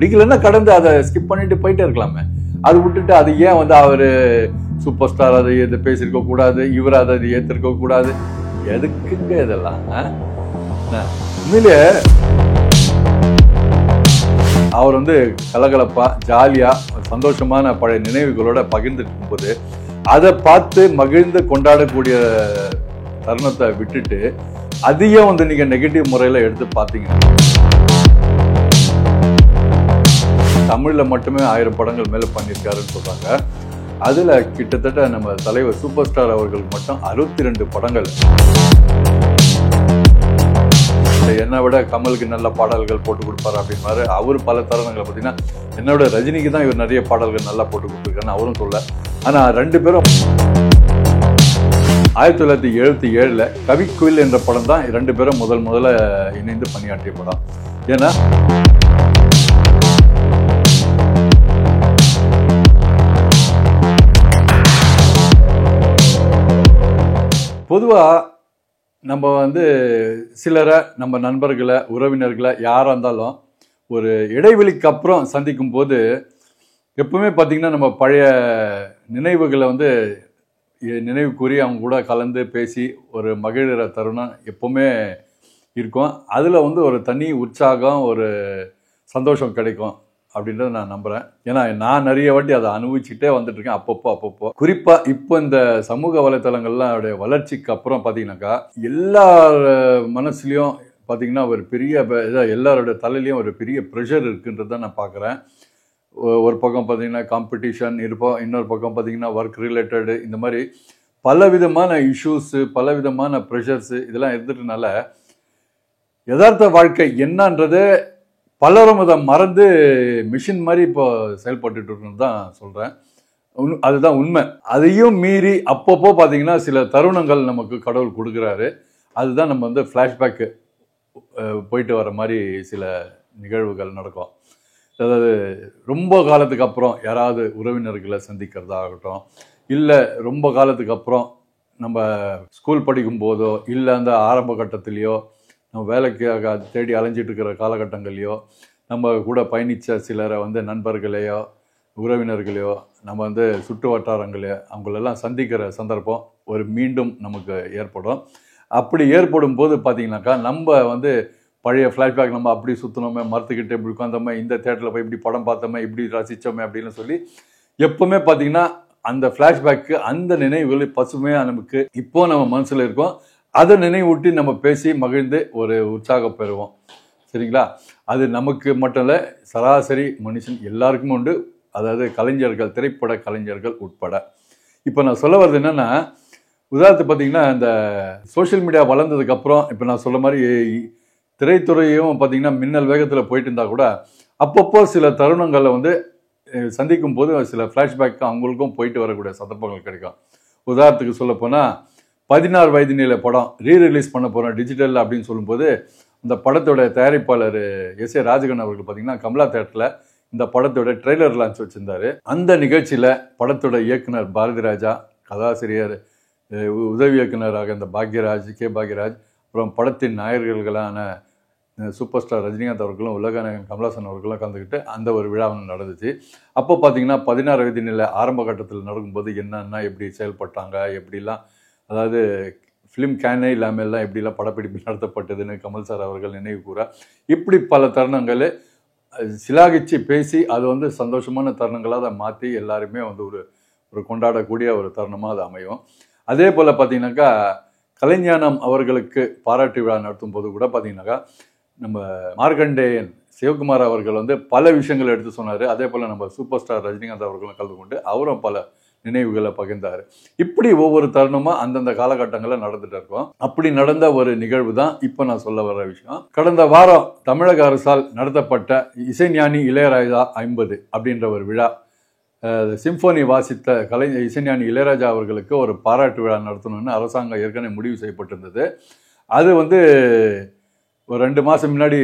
பிடிக்கலன்னா கடந்து அதை ஸ்கிப் பண்ணிட்டு போயிட்டே இருக்கலாமே. அது விட்டுட்டு அது ஏன் வந்து அவரு சூப்பர் ஸ்டார் அதை எது பேசியிருக்க கூடாது, இவர் அதை ஏத்திருக்க கூடாது, எதுக்குங்க இதெல்லாம்? உண்மையிலே அவர் வந்து கலகலப்பா ஜாலியா சந்தோஷமான பழைய நினைவுகளோட பகிர்ந்து இருக்கும்போது அதை பார்த்து மகிழ்ந்து கொண்டாடக்கூடிய தருணத்தை விட்டுட்டு அதையும் வந்து நீங்க நெகட்டிவ் முறையில எடுத்து பார்த்தீங்க. தமிழ்ல மட்டுமே 1000 படங்கள் மேல பண்ணியிருக்காருன்னு சொல்றாங்க. அதுல கிட்டத்தட்ட நம்ம தலைவர் சூப்பர் ஸ்டார் அவர்களுக்கு மட்டும் 62 படங்கள். என்னை விட கமலுக்கு நல்ல பாடல்கள் போட்டு கொடுப்பாரு அப்படின்னாரு. அவர் பல தருணங்களை பார்த்தீங்கன்னா என்னோட ரஜினிக்கு தான் இவர் நிறைய பாடல்கள் நல்லா போட்டு கொடுத்துருக்காருன்னு அவரும் சொல்ல. ஆனா 2 பேரும் 1977 கவிக்குயில் என்ற படம் தான் 2 பேரும் முதல்ல இணைந்து பணியாற்றிய படம். ஏன்னா பொதுவா நம்ம வந்து சிலரை நம்ம நண்பர்களை உறவினர்களை யாராக இருந்தாலும் ஒரு இடைவெளிக்கு அப்புறம் சந்திக்கும் போது எப்பவுமே பார்த்தீங்கன்னா நம்ம பழைய நினைவுகளை வந்து நினைவு கூறி அவங்க கூட கலந்து பேசி ஒரு மகிழ்கிற தருணம் எப்பவுமே இருக்கும். அதில் வந்து ஒரு தனி உற்சாகம் ஒரு சந்தோஷம் கிடைக்கும் அப்படின்றத நான் நம்புகிறேன். ஏன்னா நான் நிறைய வாட்டி அதை அனுபவிச்சுட்டே வந்துட்டு இருக்கேன் அப்பப்போ. குறிப்பாக இப்போ இந்த சமூக வலைத்தளங்கள்லாம் அவருடைய வளர்ச்சிக்கு அப்புறம் பார்த்தீங்கன்னாக்கா எல்லார் மனசுலையும் பார்த்தீங்கன்னா ஒரு பெரிய எல்லாரோட தலையிலையும் ஒரு பெரிய ப்ரெஷர் இருக்குன்றத நான் பார்க்குறேன். ஒரு பக்கம் பார்த்தீங்கன்னா காம்படிஷன் இருப்போம், இன்னொரு பக்கம் பார்த்தீங்கன்னா ஒர்க் ரிலேட்டடு, இந்த மாதிரி பலவிதமான இஷ்யூஸு பலவிதமான ப்ரெஷர்ஸு இதெல்லாம் இருந்துட்டனால யதார்த்த வாழ்க்கை என்னன்றது பலரும் அதை மறந்து மிஷின் மாதிரி இப்போ செயல்பட்டு இருக்குன்னு தான் சொல்கிறேன். அதுதான் உண்மை. அதையும் மீறி அப்பப்போ பார்த்தீங்கன்னா சில தருணங்கள் நமக்கு கடவுள் கொடுக்குறாரு. அதுதான் நம்ம வந்து ஃப்ளாஷ்பேக்கு போயிட்டு வர மாதிரி சில நிகழ்வுகள் நடக்கும். அதாவது ரொம்ப காலத்துக்கு அப்புறம் யாராவது உறவினர்களை சந்திக்கிறதாகட்டும், இல்லை ரொம்ப காலத்துக்கு அப்புறம் நம்ம ஸ்கூல் படிக்கும் போதோ இல்லை அந்த ஆரம்ப கட்டத்திலேயோ நம்ம வேலைக்காக தேடி அலைஞ்சிட்டு இருக்கிற காலகட்டங்களையோ நம்ம கூட பயணித்த சிலரை வந்து நண்பர்களையோ உறவினர்களையோ நம்ம வந்து சுற்று வட்டாரங்களையோ அவங்களெல்லாம் சந்திக்கிற சந்தர்ப்பம் ஒரு மீண்டும் நமக்கு ஏற்படும். அப்படி ஏற்படும் போது பார்த்தீங்கன்னாக்கா நம்ம வந்து பழைய ஃப்ளாஷ்பேக் நம்ம அப்படி சுற்றினோமே, மரத்துக்கிட்ட இப்படி உட்காந்தோமே, இந்த தேட்டரில் போய் இப்படி படம் பார்த்தோமே, இப்படி ரசித்தோமே அப்படின்னு சொல்லி எப்போவுமே பார்த்தீங்கன்னா அந்த ஃப்ளாஷ்பேக்கு அந்த நினைவுகள் பசுமையாக நமக்கு இப்போ நம்ம மனசில் இருக்கும். அதை நினைவூட்டி நம்ம பேசி மகிழ்ந்து ஒரு உற்சாகம் பெறுவோம். சரிங்களா? அது நமக்கு மட்டும் இல்லை, சராசரி மனுஷன் எல்லாருக்குமே உண்டு. அதாவது கலைஞர்கள், திரைப்பட கலைஞர்கள் உட்பட. இப்போ நான் சொல்ல வர்றது என்னன்னா, உதாரணத்துக்கு பார்த்தீங்கன்னா இந்த சோஷியல் மீடியா வளர்ந்ததுக்கப்புறம் இப்போ நான் சொல்ல மாதிரி திரைத்துறையும் பார்த்தீங்கன்னா மின்னல் வேகத்தில் போயிட்டு இருந்தால் கூட அப்பப்போ சில தருணங்களில் வந்து சந்திக்கும் போது சில ஃப்ளாஷ்பேக் அவங்களுக்கும் போயிட்டு வரக்கூடிய சந்தர்ப்பங்கள் கிடைக்கும். உதாரணத்துக்கு சொல்ல போனால் 16 வயது நிலை படம் ரீரிலீஸ் பண்ண போகிறோம் டிஜிட்டல் அப்படின்னு சொல்லும்போது இந்த படத்தோட தயாரிப்பாளர் எஸ்.ஏ. ராஜகண்ணன் அவர்கள் பார்த்தீங்கன்னா கமலா தேட்டரில் இந்த படத்தோட ட்ரெய்லர் லான்ச் வச்சுருந்தார். அந்த நிகழ்ச்சியில் படத்தோட இயக்குனர் பாரதி ராஜா, கதாசிரியர் உதவி இயக்குனராக இந்த பாக்யராஜ், பாக்யராஜ், அப்புறம் படத்தின் நாயகர்களான சூப்பர் ஸ்டார் ரஜினிகாந்த் அவர்களும் உலகநாயகன் கமலஹாசன் அவர்களும் கலந்துக்கிட்டு அந்த ஒரு விழா நடந்துச்சு. அப்போ பார்த்தீங்கன்னா 16 வயது நிலை ஆரம்ப கட்டத்தில் நடக்கும்போது என்னன்னா எப்படி செயல்பட்டாங்க, எப்படிலாம், அதாவது ஃபிலிம் கேனே இல்லாமல்லாம் எப்படிலாம் படப்பிடிப்பு நடத்தப்பட்டதுன்னு கமல் சார் அவர்கள் நினைவு கூற, இப்படி பல தருணங்கள் சிலாகிச்சு பேசி அது வந்து சந்தோஷமான தருணங்களாக அதை மாற்றி எல்லாருமே வந்து ஒரு கொண்டாடக்கூடிய ஒரு தருணமாக அது அமையும். அதே போல் பார்த்தீங்கன்னாக்கா கலைஞானம் அவர்களுக்கு பாராட்டு விழா நடத்தும் போது கூட பார்த்தீங்கன்னாக்கா நம்ம மார்கண்டேயன் சிவகுமார் அவர்கள் வந்து பல விஷயங்கள் எடுத்து சொன்னார். அதே போல் நம்ம சூப்பர் ஸ்டார் ரஜினிகாந்த் அவர்களும் கலந்து கொண்டு அவரும் பல நினைவுகளை பகிர்ந்தார். இப்படி ஒவ்வொரு தருணமாக அந்தந்த காலகட்டங்களில் நடந்துட்டு இருக்கோம். அப்படி நடந்த ஒரு நிகழ்வு தான் இப்போ நான் சொல்ல வர்ற விஷயம். கடந்த வாரம் தமிழக அரசால் நடத்தப்பட்ட இசைஞானி இளையராஜா 50 அப்படின்ற ஒரு விழா, சிம்பொனி வாசித்த இசைஞானி இளையராஜா அவர்களுக்கு ஒரு பாராட்டு விழா நடத்தணும்னு அரசாங்கம் ஏற்கனவே முடிவு செய்யப்பட்டிருந்தது. அது வந்து ஒரு 2 மாதம் முன்னாடி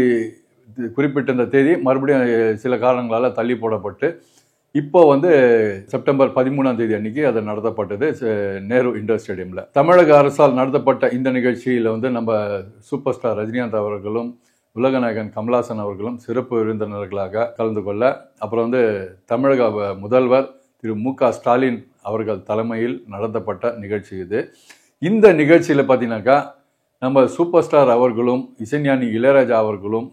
குறிப்பிட்ட இந்த தேதி மறுபடியும் சில காரணங்களால் தள்ளி போடப்பட்டு இப்போ வந்து செப்டம்பர் 13ஆம் தேதி அன்னைக்கு அது நடத்தப்பட்டது நேரு இண்டோர் ஸ்டேடியமில். தமிழக அரசால் நடத்தப்பட்ட இந்த நிகழ்ச்சியில் வந்து நம்ம சூப்பர் ஸ்டார் ரஜினிகாந்த் அவர்களும் உலகநாயகன் கமலஹாசன் அவர்களும் சிறப்பு விருந்தினர்களாக கலந்து கொள்ள, அப்புறம் தமிழக முதல்வர் திரு மு.க. ஸ்டாலின் அவர்கள் தலைமையில் நடத்தப்பட்ட நிகழ்ச்சி இது. இந்த நிகழ்ச்சியில் பார்த்தீங்கன்னாக்கா நம்ம சூப்பர் ஸ்டார் அவர்களும் இசைஞானி இளையராஜா அவர்களும்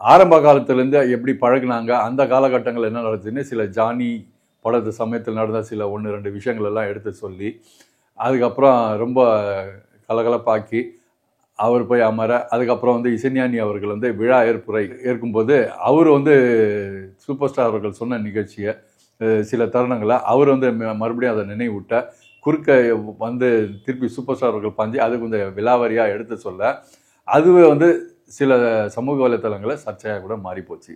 ஆரம்ப காலத்திலேருந்து எப்படி பழகினாங்க, அந்த காலகட்டங்கள் என்ன நடந்துச்சுன்னு சில ஜானி படத்து சமயத்தில் நடந்த சில 1-2 விஷயங்கள் எல்லாம் எடுத்து சொல்லி, அதுக்கப்புறம் ரொம்ப கலகலப்பாக்கி அவர் போய் அமர, அதுக்கப்புறம் இசைஞானி அவர்கள் விழா ஏற்கும்போது அவர் சூப்பர் ஸ்டார் அவர்கள் சொன்ன நிகழ்ச்சியை சில தருணங்களை அவர் மறுபடியும் அதை நினைவூட்ட, குறுக்க திருப்பி சூப்பர் ஸ்டார் அவர்கள் பாஞ்சு அது கொஞ்சம் விலாவரியாக எடுத்து சொல்ல, அதுவே சில சமூக வலைத்தளங்களை சர்ச்சையாக கூட மாறி போச்சு.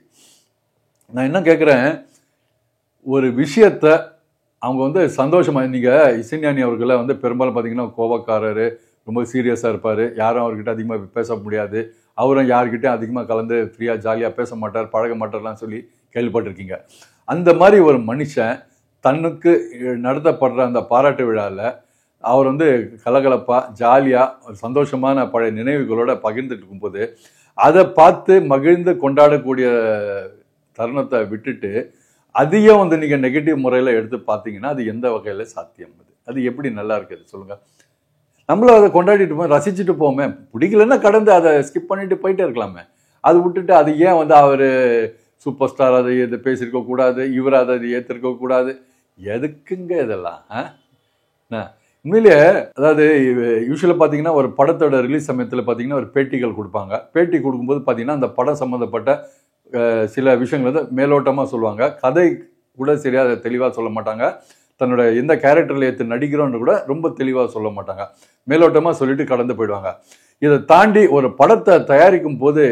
நான் என்ன கேட்குறேன், ஒரு விஷயத்தை அவங்க சந்தோஷமாக, நீங்கள் இசைஞானி அவர்களை பெரும்பாலும் பார்த்தீங்கன்னா கோபக்காரர், ரொம்ப சீரியஸாக இருப்பார், யாரும் அவர்கிட்ட அதிகமாக பேச முடியாது, அவரும் யார்கிட்டையும் அதிகமாக கலந்து ஃப்ரீயாக ஜாலியாக பேச மாட்டார், பழக மாட்டார்லாம் சொல்லி கேள்விப்பட்டிருக்கீங்க. அந்த மாதிரி ஒரு மனுஷன் தன்னுக்கு நடத்தப்படுற அந்த பாராட்டு விழாவில் அவர் கலகலப்பாக ஜாலியாக ஒரு சந்தோஷமான பழைய நினைவுகளோடு பகிர்ந்துட்டு இருக்கும்போது அதை பார்த்து மகிழ்ந்து கொண்டாடக்கூடிய தருணத்தை விட்டுட்டு அதையும் நீங்கள் நெகட்டிவ் முறையில் எடுத்து பார்த்தீங்கன்னா அது எந்த வகையில் சாத்தியம்? அது எப்படி நல்லா இருக்குது சொல்லுங்கள். நம்மளும் அதை கொண்டாடிட்டு போய் ரசிச்சுட்டு போமே, பிடிக்கலன்னா கடந்து அதை ஸ்கிப் பண்ணிட்டு போயிட்டே இருக்கலாமே. அது விட்டுட்டு அது ஏன் அவர் சூப்பர் ஸ்டார் அதை இதை பேசியிருக்க கூடாது, இவர் அதை ஏற்றிருக்க கூடாது, எதுக்குங்க இதெல்லாம்? உண்மையிலேயே அதாவது யூஸ்வலாக பார்த்தீங்கன்னா ஒரு படத்தோட ரிலீஸ் சமயத்தில் பார்த்தீங்கன்னா ஒரு பேட்டிகள் கொடுப்பாங்க. பேட்டி கொடுக்கும்போது பார்த்தீங்கன்னா அந்த படம் சம்மந்தப்பட்ட சில விஷயங்கள் மேலோட்டமாக சொல்லுவாங்க. கதை கூட சரியாக அதை தெளிவாக சொல்ல மாட்டாங்க. தன்னோட எந்த கேரக்டரில் ஏற்று நடிக்கிறோன்னு கூட ரொம்ப தெளிவாக சொல்ல மாட்டாங்க. மேலோட்டமாக சொல்லிட்டு கடந்து போயிடுவாங்க. இதை தாண்டி ஒரு படத்தை தயாரிக்கும் போது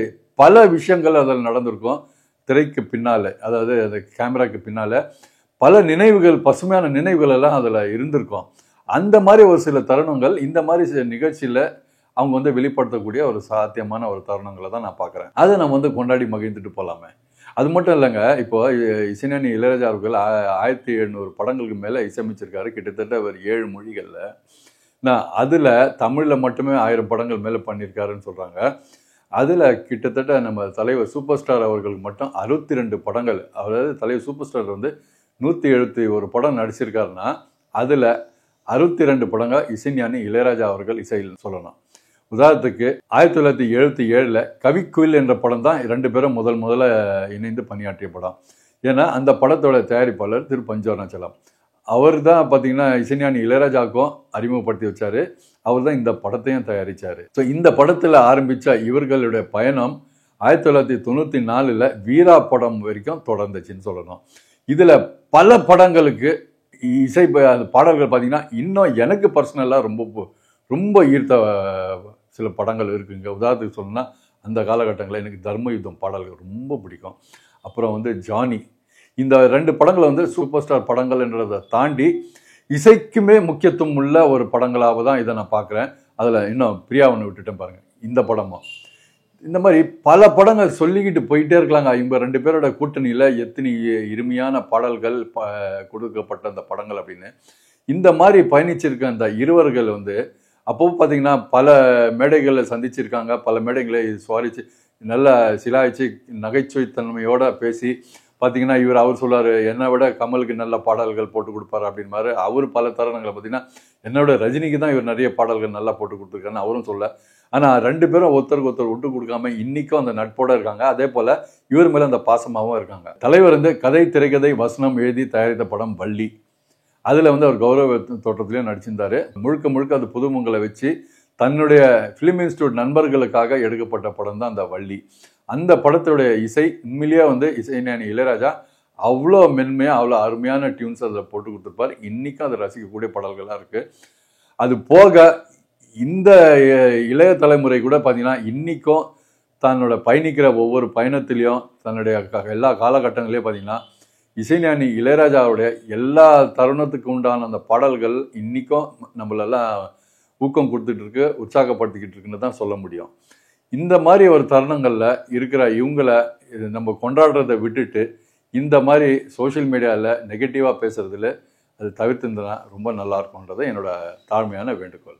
பல விஷயங்கள் அதில் நடந்திருக்கும். திரைக்கு பின்னால், அதாவது அந்த கேமராக்கு பின்னால் பல நினைவுகள், பசுமையான நினைவுகள் எல்லாம் அதில் இருந்திருக்கும். அந்த மாதிரி ஒரு சில தருணங்கள் இந்த மாதிரி சில நிகழ்ச்சியில் அவங்க வெளிப்படுத்தக்கூடிய ஒரு சாத்தியமான ஒரு தருணங்களை தான் நான் பார்க்குறேன். அதை நம்ம கொண்டாடி மகிழ்ந்துட்டு போகலாமே. அது மட்டும் இல்லைங்க, இப்போ இசைஞானி இளையராஜா அவர்கள் 1700 படங்களுக்கு மேலே இசையமைச்சிருக்காரு, கிட்டத்தட்ட ஒரு 7 மொழிகளில். நான் அதில் தமிழில் மட்டுமே 1000 படங்கள் மேலே பண்ணியிருக்காருன்னு சொல்கிறாங்க. அதில் கிட்டத்தட்ட நம்ம தலைவர் சூப்பர் ஸ்டார் அவர்களுக்கு மட்டும் 62 படங்கள், அதாவது தலைவர் சூப்பர் ஸ்டார் 171 படம் நடிச்சிருக்காருன்னா அதில் 62 படங்கள் இசைஞானி இளையராஜா அவர்கள் இசையில் சொல்லணும். உதாரணத்துக்கு 1977 கவிக்குயில் என்ற படம் தான் 2 பேரும் முதல்ல இணைந்து பணியாற்றிய படம். ஏன்னா அந்த படத்தோட தயாரிப்பாளர் திரு பஞ்சு அருணாச்சலம் அவர் தான் பார்த்தீங்கன்னா இசைஞானி இளையராஜாவுக்கும் அறிமுகப்படுத்தி வச்சார். அவர் தான் இந்த படத்தையும் தயாரித்தார். ஸோ இந்த படத்தில் ஆரம்பித்த இவர்களுடைய பயணம் 1994 வீரா படம் வரைக்கும் தொடர்ந்துச்சுன்னு சொல்லணும். இதில் பல படங்களுக்கு இசை பாடல்கள் பார்த்தீங்கன்னா இன்னும் எனக்கு பர்சனலாக ரொம்ப ஈர்த்த சில படங்கள் இருக்குங்க. உதாரணத்துக்கு சொல்லணும்னா அந்த காலகட்டங்களில் எனக்கு தர்மயுத்தம் பாடல்கள் ரொம்ப பிடிக்கும். அப்புறம் ஜானி, இந்த 2 படங்கள் சூப்பர் ஸ்டார் படங்கள் என்றதை தாண்டி இசைக்குமே முக்கியத்துவம் உள்ள ஒரு படங்களாக தான் இதை நான் பார்க்குறேன். அதில் இன்னும் பிரியாவனை விட்டுட்டேன் பாருங்கள், இந்த படமும். இந்த மாதிரி பல படங்கள் சொல்லிக்கிட்டு போயிட்டே இருக்கலாங்க. இவங்க 2 பேரோட கூட்டணியில் எத்தனை இனிமையான பாடல்கள் கொடுக்கப்பட்ட அந்த படங்கள் அப்படின்னு. இந்த மாதிரி பயணிச்சிருக்க அந்த இருவர்கள் அப்போ பார்த்தீங்கன்னா பல மேடைகளில் சந்திச்சிருக்காங்க. பல மேடைகளை சுவாரிச்சு நல்லா சிலாய்ச்சி நகைச்சுவைத்தன்மையோடு பேசி பார்த்தீங்கன்னா அவர் சொல்லுவார், என்னை விட கமலுக்கு நல்ல பாடல்கள் போட்டு கொடுப்பாரு அப்படின்பாரு. அவர் பல தருணங்களை பார்த்தீங்கன்னா என்னோட ரஜினிக்கு தான் இவர் நிறைய பாடல்கள் நல்லா போட்டு கொடுத்துருக்காருன்னு அவரும் சொல்ல. ஆனால் 2 பேரும் ஒருத்தருக்கு ஒருத்தர் விட்டு கொடுக்காம இன்னைக்கும் அந்த நட்போட இருக்காங்க. அதே போல் இவர் மேலே அந்த பாசமாகவும் இருக்காங்க. தலைவர் கதை, திரைக்கதை, வசனம் எழுதி தயாரித்த படம் வள்ளி. அதில் அவர் கௌரவ தோற்றத்திலையும் நடிச்சிருந்தார். முழுக்க அது புதுமுகங்களை வச்சு தன்னுடைய ஃபிலிம் இன்ஸ்டியூட் நண்பர்களுக்காக எடுக்கப்பட்ட படம் தான் அந்த வள்ளி. அந்த படத்துடைய இசை உண்மையிலேயே இசைஞானி இளையராஜா அவ்வளோ மென்மையாக அவ்வளோ அருமையான டியூன்ஸ் அதில் போட்டு கொடுத்துருப்பார். இன்றைக்கும் அதை ரசிக்கக்கூடிய பாடல்களாக இருக்குது. அது போக இந்த இளைய தலைமுறை கூட பார்த்தீங்கன்னா இன்றைக்கும் தன்னோட பயணிக்கிற ஒவ்வொரு பயணத்திலையும் தன்னுடைய எல்லா காலகட்டங்களையும் பார்த்தீங்கன்னா இசைஞானி இளையராஜாவுடைய எல்லா தருணத்துக்கு உண்டான அந்த பாடல்கள் இன்றைக்கும் நம்மளெல்லாம் ஊக்கம் கொடுத்துட்ருக்கு, உற்சாகப்படுத்திக்கிட்டு இருக்குன்னு தான் சொல்ல முடியும். இந்த மாதிரி ஒரு தருணங்களில் இருக்கிற இவங்களை நம்ம கொண்டாடுறதை விட்டுட்டு இந்த மாதிரி சோஷியல் மீடியாவில் நெகட்டிவாக பேசுகிறதுல அது தவிர்த்துருந்தனா ரொம்ப நல்லா இருக்கும்ன்றது என்னோட தாழ்மையான வேண்டுகோள்.